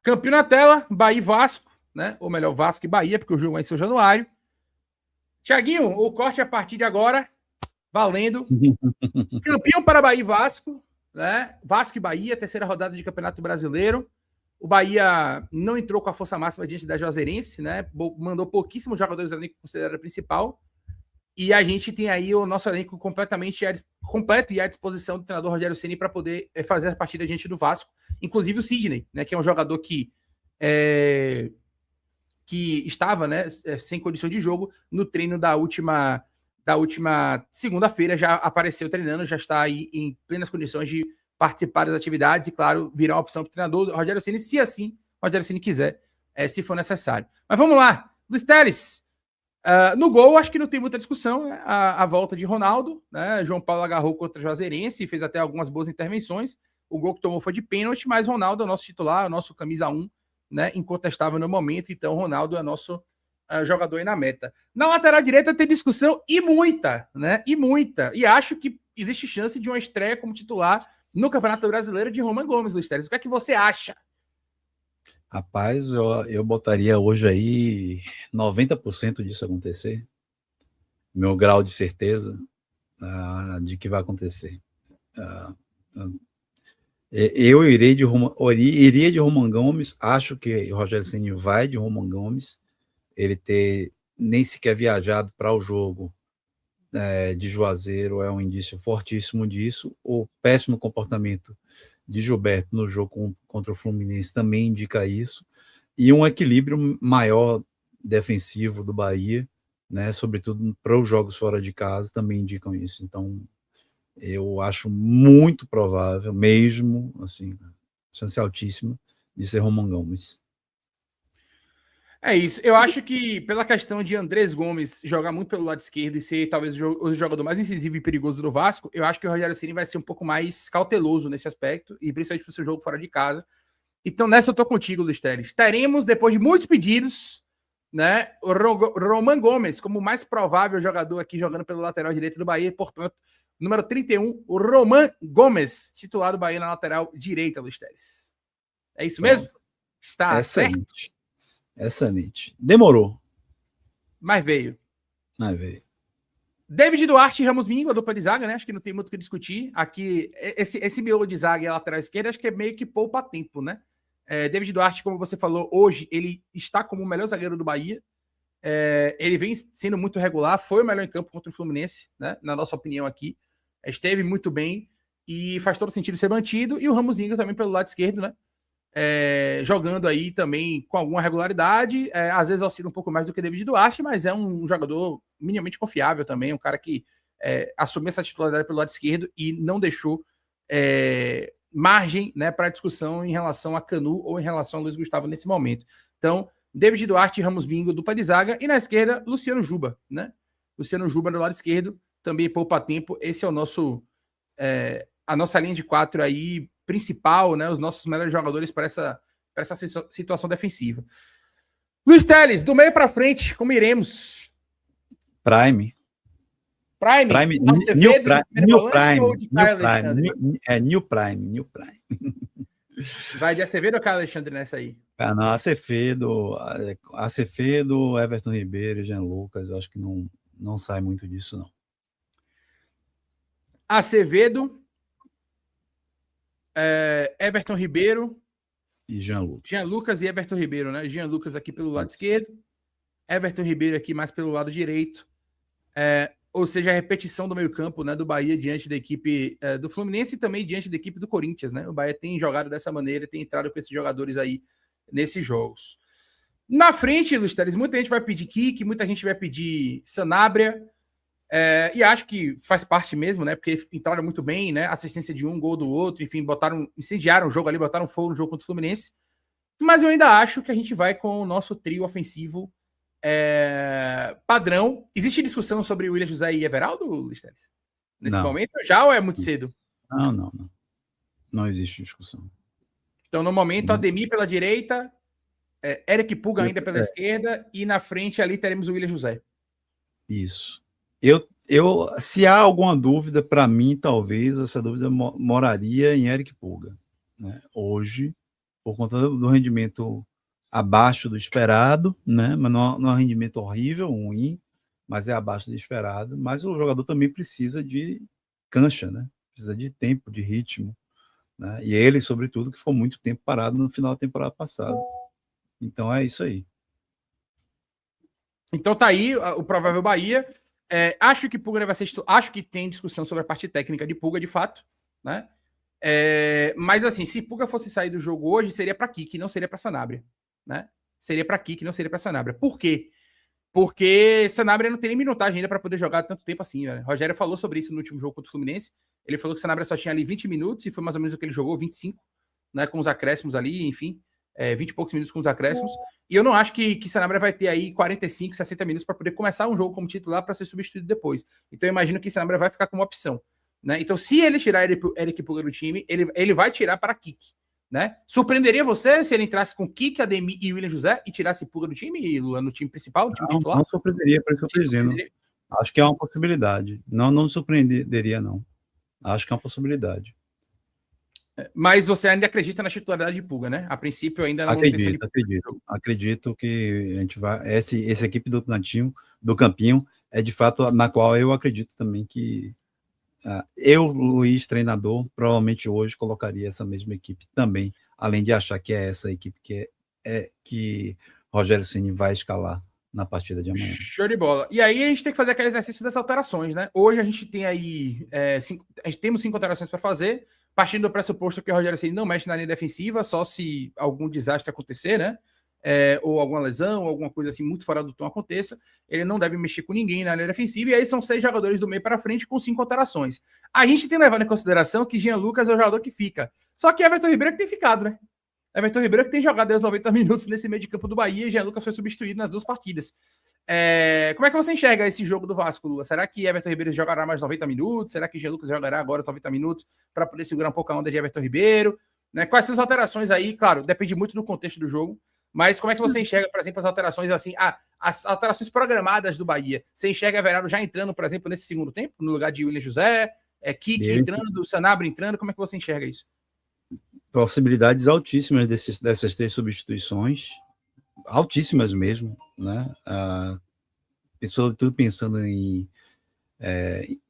Campinho na tela, Bahia e Vasco, né? Ou melhor, Vasco e Bahia, porque o jogo vai em São Januário. Tiaguinho, o corte a partir de agora, valendo. Campeão para Bahia e Vasco, né? Vasco e Bahia, terceira rodada de Campeonato Brasileiro. O Bahia não entrou com a força máxima diante da Juazeirense, né? Mandou pouquíssimos jogadores do elenco considerado principal. E a gente tem aí o nosso elenco completamente completo e à disposição do treinador Rogério Ceni para poder fazer a partida diante do Vasco. Inclusive o Sidney, né? Que é um jogador que estava, né, sem condições de jogo no treino da última segunda-feira, já apareceu treinando, já está aí em plenas condições de participar das atividades e, claro, virar uma opção para o treinador Rogério Ceni, se assim o Rogério Ceni quiser, se for necessário. Mas vamos lá, Luiz Teres, no gol, acho que não tem muita discussão, né? A volta de Ronaldo, né? João Paulo agarrou contra o Juazeirense e fez até algumas boas intervenções. O gol que tomou foi de pênalti, mas Ronaldo é o nosso titular, o nosso camisa 1, né? Incontestável no momento, então Ronaldo é nosso jogador aí na meta. Na lateral direita tem discussão e muita, né? E muita. E acho que existe chance de uma estreia como titular no Campeonato Brasileiro de Roman Gomes, Luiz Teres. O que é que você acha? Rapaz, eu botaria hoje aí 90% disso acontecer. Meu grau de certeza de que vai acontecer. Eu iria de Roman Gomes. Acho que o Rogério Ceni vai de Roman Gomes. Ele ter nem sequer viajado para o jogo de Juazeiro é um indício fortíssimo disso. O péssimo comportamento de Gilberto no jogo contra o Fluminense também indica isso, e um equilíbrio maior defensivo do Bahia, né, sobretudo para os jogos fora de casa, também indicam isso. Então, eu acho muito provável, mesmo, assim, chance altíssima, de ser Roman Gomes. É isso. Eu acho que pela questão de Andrés Gomes jogar muito pelo lado esquerdo e ser talvez o jogador mais incisivo e perigoso do Vasco, eu acho que o Rogério Ceni vai ser um pouco mais cauteloso nesse aspecto, e principalmente para o seu jogo fora de casa. Então nessa eu tô contigo, Luiz Teres. Teremos, depois de muitos pedidos, né, o Roman Gomes como o mais provável jogador aqui jogando pelo lateral direito do Bahia, portanto, número 31, o Roman Gomes, titular do Bahia na lateral direita, Luiz Teres. É isso mesmo? Está certo? Excelente. Demorou. Mas veio. David Duarte e Ramos Mingo, a dupla de zaga, né? Acho que não tem muito o que discutir. Aqui, esse miolo de zaga e a lateral esquerda, acho que é meio que poupa tempo, né? David Duarte, como você falou, hoje ele está como o melhor zagueiro do Bahia. Ele vem sendo muito regular, foi o melhor em campo contra o Fluminense, né? Na nossa opinião aqui. Esteve muito bem e faz todo sentido ser mantido. E o Ramos Mingo também pelo lado esquerdo, né? Jogando aí também com alguma regularidade, às vezes oscila um pouco mais do que David Duarte, mas é um jogador minimamente confiável também, um cara que assumiu essa titularidade pelo lado esquerdo e não deixou margem, né, para discussão em relação a Canu ou em relação a Luiz Gustavo nesse momento. Então, David Duarte, Ramos Bingo, dupla de zaga, e na esquerda, Luciano Juba, né? Luciano Juba no lado esquerdo, também poupa tempo. Esse é o nosso a nossa linha de 4 aí principal, né? Os nossos melhores jogadores para essa situação defensiva. Luiz Teles, do meio para frente, como iremos? Prime. Acevedo, New Prime. Vai de Acevedo ou Caio Alexandre nessa aí? Não, Acevedo, Everton Ribeiro e Jean Lucas, eu acho que não sai muito disso, não. Acevedo, Everton Ribeiro e Jean Lucas e Everton Ribeiro, né? Jean Lucas aqui pelo lado esquerdo, Everton Ribeiro aqui mais pelo lado direito, ou seja, a repetição do meio campo, né, do Bahia diante da equipe do Fluminense e também diante da equipe do Corinthians, né? O Bahia tem jogado dessa maneira, tem entrado com esses jogadores aí nesses jogos. Na frente, Luiz Teres, muita gente vai pedir Kik, muita gente vai pedir Sanabria, e acho que faz parte mesmo, né? Porque entraram muito bem, né? Assistência de um, gol do outro, enfim, incendiaram o jogo ali, botaram fogo no jogo contra o Fluminense. Mas eu ainda acho que a gente vai com o nosso trio ofensivo padrão. Existe discussão sobre William José e Everaldo, Luiz Teres? Nesse momento já ou é muito cedo? Não. Não existe discussão. Então, no momento, Ademir pela direita, Eric Puga ainda pela esquerda, e na frente ali teremos o William José. Isso. Se há alguma dúvida, para mim, talvez essa dúvida moraria em Eric Puga, né? Hoje, por conta do rendimento abaixo do esperado, né? Mas não é um rendimento horrível, ruim, mas é abaixo do esperado. Mas o jogador também precisa de cancha, né? Precisa de tempo, de ritmo, né? E ele, sobretudo, que ficou muito tempo parado no final da temporada passada. Então é isso aí. Então tá aí o provável Bahia. Acho que Pulga vai ser. Acho que tem discussão sobre a parte técnica de Pulga, de fato, né? Mas assim, se Pulga fosse sair do jogo hoje, seria para Kik, não seria para Sanabria, né? Seria para Kik, não seria para Sanabria. Por quê? Porque Sanabria não tem nem minutagem ainda para poder jogar tanto tempo assim, né? Rogério falou sobre isso no último jogo contra o Fluminense. Ele falou que Sanabria só tinha ali 20 minutos e foi mais ou menos o que ele jogou, 25, né? Com os acréscimos ali, enfim. 20 e poucos minutos com os acréscimos. E eu não acho que Sanabria vai ter aí 45, 60 minutos para poder começar um jogo como titular para ser substituído depois. Então eu imagino que Sanabria vai ficar como opção, né? Então se ele tirar Eric Pulga do time, ele vai tirar para Kik, né? Surpreenderia você se ele entrasse com Kik, Ademir e William José e tirasse Pulga do time, Lula, no time principal, no time titular? Não surpreenderia, por isso que eu estou dizendo. Acho que é uma possibilidade. Não surpreenderia, não. Acho que é uma possibilidade. Mas você ainda acredita na titularidade de Pulga, né? A princípio ainda não. Acredito que a gente vai. Essa equipe do Campinho é de fato na qual eu acredito também que eu, Luiz, treinador, provavelmente hoje colocaria essa mesma equipe também, além de achar que é essa equipe que Rogério Ceni vai escalar na partida de amanhã. Show de bola. E aí a gente tem que fazer aquele exercício das alterações, né? Hoje a gente tem aí temos 5 alterações para fazer, partindo do pressuposto que o Rogério Ceni não mexe na linha defensiva, só se algum desastre acontecer, né? Ou alguma lesão, ou alguma coisa assim muito fora do tom aconteça, ele não deve mexer com ninguém na linha defensiva, e aí são 6 jogadores do meio para frente com 5 alterações. A gente tem levado em consideração que Jean Lucas é o jogador que fica. Só que Everton Ribeiro que tem ficado, né? Everton Ribeiro que tem jogado os 90 minutos nesse meio de campo do Bahia, e Jean Lucas foi substituído nas 2 partidas. Como é que você enxerga esse jogo do Vasco, Lula? Será que Everton Ribeiro jogará mais 90 minutos? Será que Jean Lucas jogará agora 90 minutos para poder segurar um pouco a onda de Everton Ribeiro? Né? Quais são as alterações aí? Claro, depende muito do contexto do jogo, mas como é que você enxerga, por exemplo, as alterações assim, as alterações programadas do Bahia? Você enxerga Everaldo já entrando, por exemplo, nesse segundo tempo, no lugar de William José, Kik entrando, Sanabria entrando, como é que você enxerga isso? Possibilidades altíssimas dessas 3 substituições, altíssimas mesmo, né? Tudo pensando em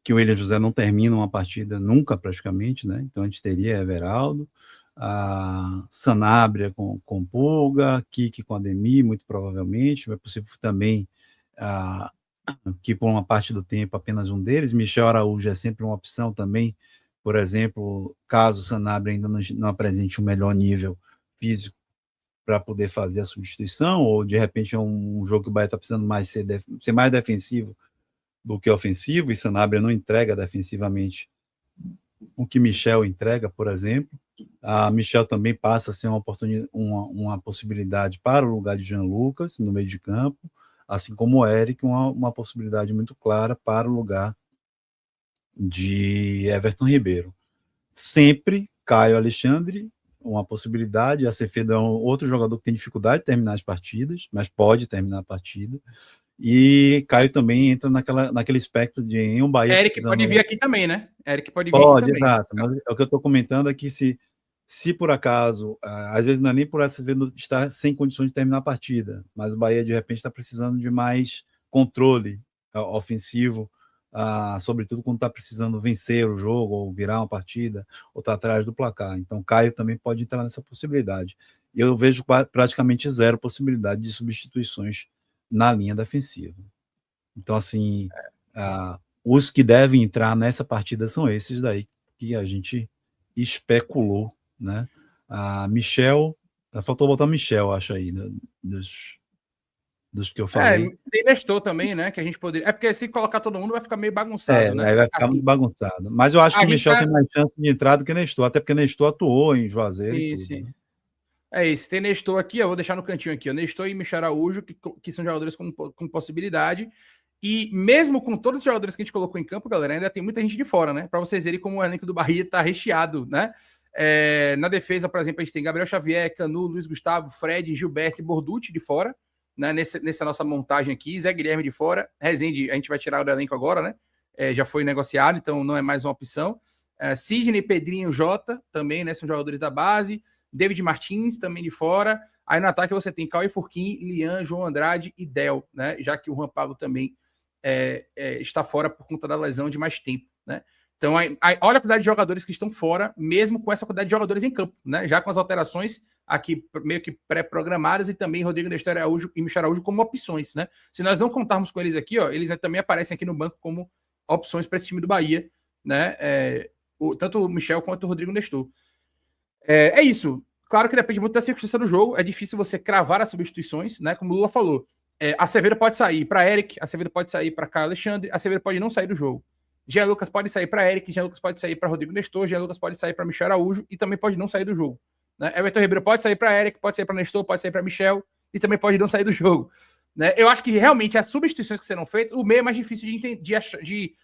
que o William José não termina uma partida nunca, praticamente, né? Então a gente teria Everaldo, Sanabria com Pulga, Kik com Ademir, muito provavelmente. É possível também que por uma parte do tempo apenas um deles. Michel Araújo é sempre uma opção também, por exemplo, caso Sanabria ainda não apresente um melhor nível físico para poder fazer a substituição, ou de repente é um jogo que o Bahia está precisando mais ser mais defensivo do que ofensivo, e Sanabria não entrega defensivamente o que Michel entrega, por exemplo. Michel também passa a ser uma possibilidade para o lugar de Jean Lucas no meio de campo, assim como o Eric, uma possibilidade muito clara para o lugar de Everton Ribeiro. Sempre Caio Alexandre, uma possibilidade. A Acevedo é outro jogador que tem dificuldade de terminar as partidas, mas pode terminar a partida. E Caio também entra naquele espectro de em um Bahia. Eric pode vir aqui também, né? Eric pode vir aqui também. Exato. Mas o que eu estou comentando é que se por acaso, às vezes não é nem por Acevedo estar sem condições de terminar a partida, mas o Bahia de repente está precisando de mais controle ofensivo, sobretudo quando está precisando vencer o jogo, ou virar uma partida, ou estar atrás do placar. Então Caio também pode entrar nessa possibilidade. E eu vejo praticamente 0 possibilidade de substituições na linha defensiva. Então, assim, os que devem entrar nessa partida são esses daí que a gente especulou, né? Michel, faltou botar Michel, acho aí, né? Dos que eu falei. Tem Nestor também, né? Que a gente poderia. Porque se colocar todo mundo vai ficar meio bagunçado, né? Vai ficar muito bagunçado. Mas eu acho que o Michel tem mais chance de entrar do que Nestor, até porque Nestor atuou em Juazeiro. Sim, tudo, sim. Né? É isso. Tem Nestor aqui, eu vou deixar no cantinho aqui. Nestor e Michel Araújo, que são jogadores com possibilidade. E mesmo com todos os jogadores que a gente colocou em campo, galera, ainda tem muita gente de fora, né? Para vocês verem como o elenco do Bahia tá recheado, né? Na defesa, por exemplo, a gente tem Gabriel Xavier, Canu, Luiz Gustavo, Fred, Gilberto e Borducci de fora, né? Nessa nossa montagem aqui. Zé Guilherme de fora. Rezende, a gente vai tirar o elenco agora, né? Já foi negociado, então não é mais uma opção. Sidney, Pedrinho, Jota também, né? São jogadores da base. David Martins também de fora. Aí no ataque você tem Cauê Furquim, Lian, João Andrade e Del, né? Já que o Juan Pablo também está fora por conta da lesão de mais tempo, né? Então, olha a quantidade de jogadores que estão fora, mesmo com essa quantidade de jogadores em campo, né? Já com as alterações aqui meio que pré-programadas e também Rodrigo Nestor Araújo e Michel Araújo como opções, né? Se nós não contarmos com eles aqui, ó, eles também aparecem aqui no banco como opções para esse time do Bahia, né? Tanto o Michel quanto o Rodrigo Nestor. É isso. Claro que depende muito da circunstância do jogo. É difícil você cravar as substituições, né? Como o Lula falou. Acevedo pode sair para Eric, Acevedo pode sair para Caio Alexandre, Acevedo pode não sair do jogo. Jean Lucas pode sair para Eric, Jean Lucas pode sair para Rodrigo Nestor, Jean Lucas pode sair para Michel Araújo e também pode não sair do jogo. Né? Everton Ribeiro pode sair para Eric, pode sair para Nestor, pode sair para Michel e também pode não sair do jogo. Né? Eu acho que realmente as substituições que serão feitas, o meio é mais difícil de entender.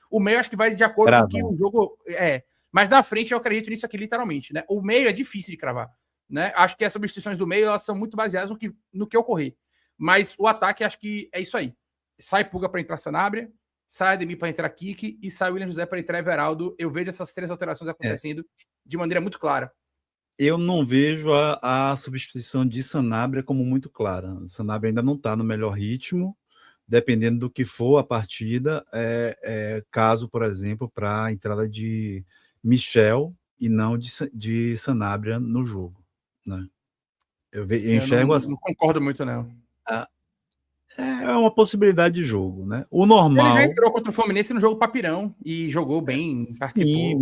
O meio acho que vai de acordo com o que o jogo é. Mas na frente eu acredito nisso aqui literalmente. Né? O meio é difícil de cravar. Né? Acho que as substituições do meio elas são muito baseadas no que ocorrer. Mas o ataque acho que é isso aí. Sai Puga para entrar Sanabria, sai Ademir para entrar Kiki e sai William José para entrar Everaldo. Eu vejo essas 3 alterações acontecendo de maneira muito clara. Eu não vejo a substituição de Sanabria como muito clara. O Sanabria ainda não está no melhor ritmo, dependendo do que for a partida. Caso, por exemplo, para a entrada de Michel e não de Sanabria no jogo. Né? Eu enxergo assim. Não concordo muito, não. É uma possibilidade de jogo, né? O normal. Ele já entrou contra o Fluminense no jogo Papirão e jogou bem, participou. Sim,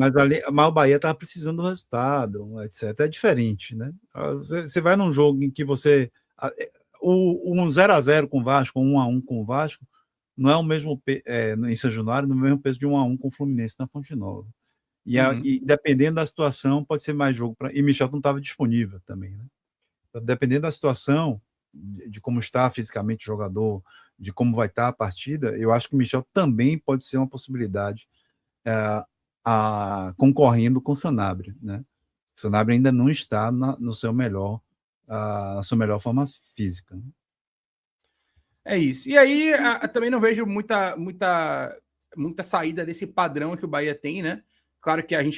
mas o Bahia estava precisando do resultado, etc. É diferente, né? Você vai num jogo em que você. Um 0x0 com o Vasco, 1x1 com o Vasco, não é o mesmo em São Januário, no mesmo peso de 1x1 com o Fluminense na Fonte Nova. E dependendo da situação, pode ser mais jogo. E Michel não estava disponível também, né? Então, dependendo da situação, de como está fisicamente o jogador, de como vai estar a partida, eu acho que o Michel também pode ser uma possibilidade concorrendo com o Sanabria, né? O Sanabria ainda não está na sua melhor forma física. Né? É isso. E aí, também não vejo muita saída desse padrão que o Bahia tem, né? Claro que a gente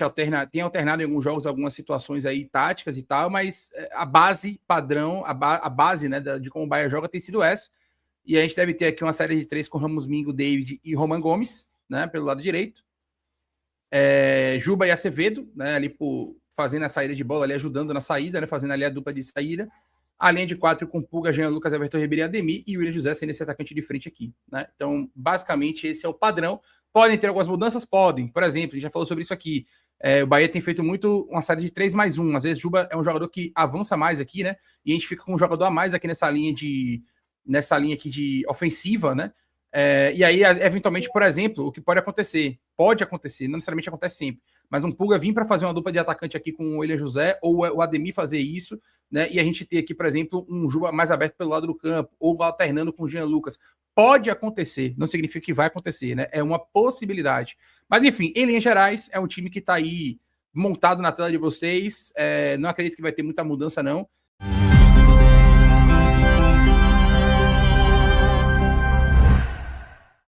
tem alternado em alguns jogos, algumas situações aí táticas e tal, mas a base padrão, a base, né, de como o Bahia joga tem sido essa. E a gente deve ter aqui uma série de 3 com Ramos Mingo, David e Roman Gomes, né, pelo lado direito. Juba e Acevedo, né, ali fazendo a saída de bola, ali ajudando na saída, né, fazendo ali a dupla de saída. A linha de 4 com Puga, Jean Lucas, Everton Ribeiro e Ademir, e o William José sendo esse atacante de frente aqui. Né? Então, basicamente, esse é o padrão. Podem ter algumas mudanças? Podem. Por exemplo, a gente já falou sobre isso aqui. O Bahia tem feito muito uma série de 3+1. Às vezes, Juba é um jogador que avança mais aqui, né? E a gente fica com um jogador a mais aqui nessa linha aqui de ofensiva, né? E aí, eventualmente, por exemplo, o que pode acontecer, não necessariamente acontece sempre, mas um Puga vir para fazer uma dupla de atacante aqui com o William José, ou o Ademir fazer isso, né? E a gente ter aqui, por exemplo, um Juba mais aberto pelo lado do campo, ou alternando com o Jean Lucas. Pode acontecer, não significa que vai acontecer, né? É uma possibilidade. Mas, enfim, em linhas gerais, é um time que está aí montado na tela de vocês. Não acredito que vai ter muita mudança, não.